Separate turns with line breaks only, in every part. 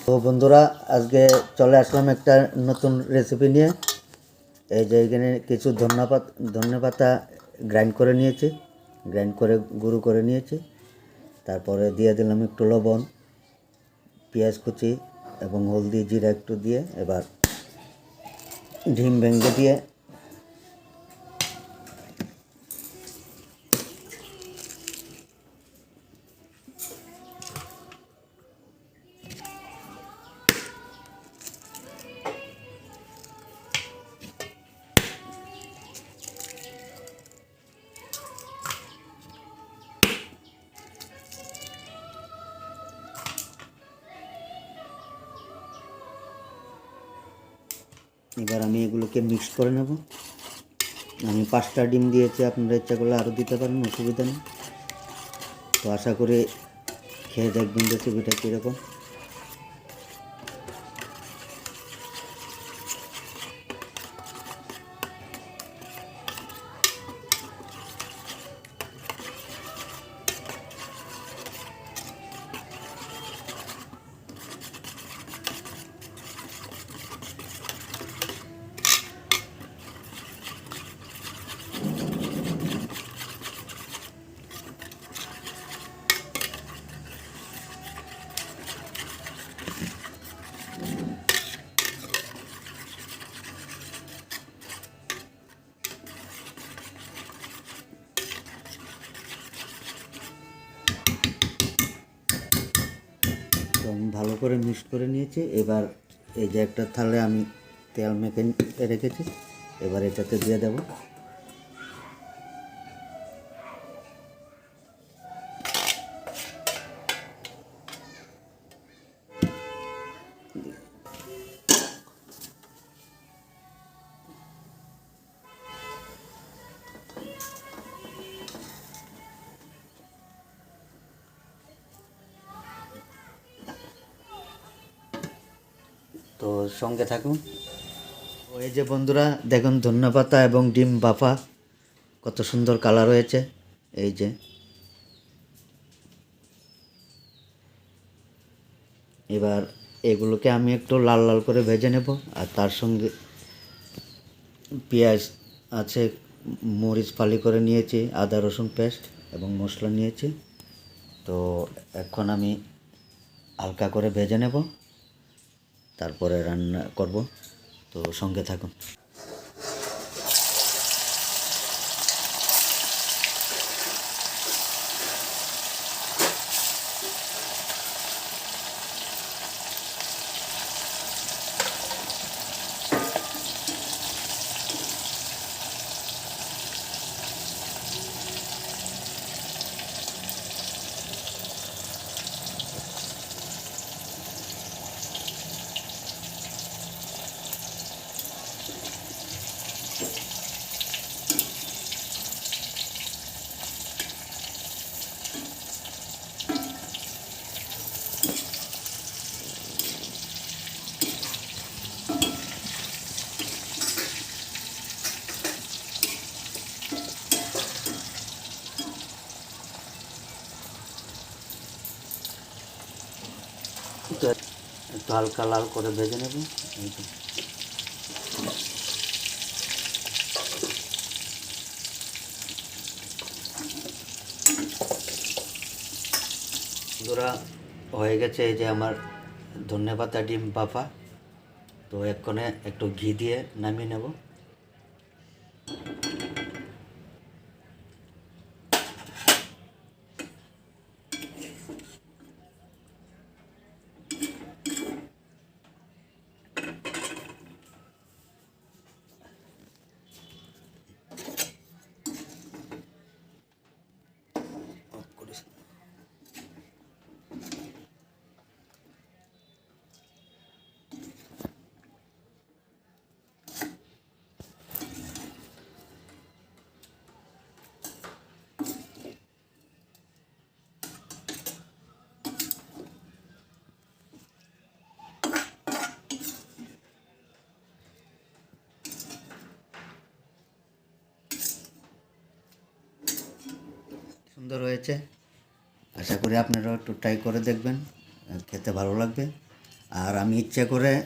তো বন্ধুরা, আজকে চলে আসলাম একটা নতুন রেসিপি নিয়ে। এই যে এখানে কিছু ধনেপাতা গ্রাইন্ড করে নিয়েছি, গ্রাইন্ড করে গুঁড়ো করে নিয়েছি। তারপরে দিয়ে দিলাম একটু লবণ, পেঁয়াজ কুচি এবং হলদি জিরা একটু দিয়ে এবার ডিম ভেঙে দিয়ে এবার আমি এগুলোকে মিক্স করে নেব। আমি 5টা ডিম দিয়েছি, আপনারা ইচ্ছা করলে আরও দিতে পারেন, অসুবিধা নেই। তো আশা করি খেয়ে দেখবেন রেসিপিটা কীরকম। তো আমি ভালো করে মিক্স করে নিয়েছি। এবার এই যে একটা থালে আমি তেল মেখে রেখেছি, এবার এটাতে দিয়ে দেব। তো সঙ্গে থাকুন। এই যে বন্ধুরা দেখুন, ধনেপাতা এবং ডিম বাফা কত সুন্দর কালার হয়েছে। এই যে এবার এগুলোকে আমি একটু লাল লাল করে ভেজে নেব। আর তার সঙ্গে পেঁয়াজ আছে, মরিচ ফালি করে নিয়েছি, আদা রসুন পেস্ট এবং মশলা নিয়েছি। তো এখন আমি হালকা করে ভেজে নেব, তারপরে রান্না করব। তো সঙ্গে থাকুন। তো একটু হালকা লাল করে ভেজে নেব। বন্ধুরা, হয়ে গেছে এই যে আমার ধনেপাতা ডিম বাফা। তো এক্ষণে একটু ঘি দিয়ে নামিয়ে নেব। সুন্দর হয়েছে, আশা করি আপনারাও একটু ট্রাই করে দেখবেন, খেতে ভালো লাগবে। আর আমি ইচ্ছা করে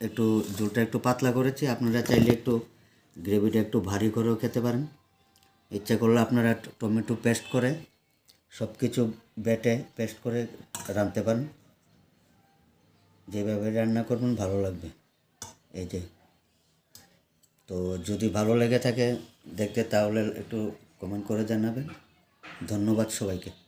একটু ঝোলটা একটু পাতলা করেছি, আপনারা চাইলে একটু গ্রেভিটা একটু ভারী করেও খেতে পারেন। ইচ্ছা করলে আপনারা টমেটো পেস্ট করে সব কিছু বেটে পেস্ট করে রাঁধতে পারেন। যেভাবে রান্না করবেন ভালো লাগবে। এই যে, তো যদি ভালো লেগে থাকে দেখতে, তাহলে একটু কমেন্ট করে জানাবেন। ধন্যবাদ সবাইকে।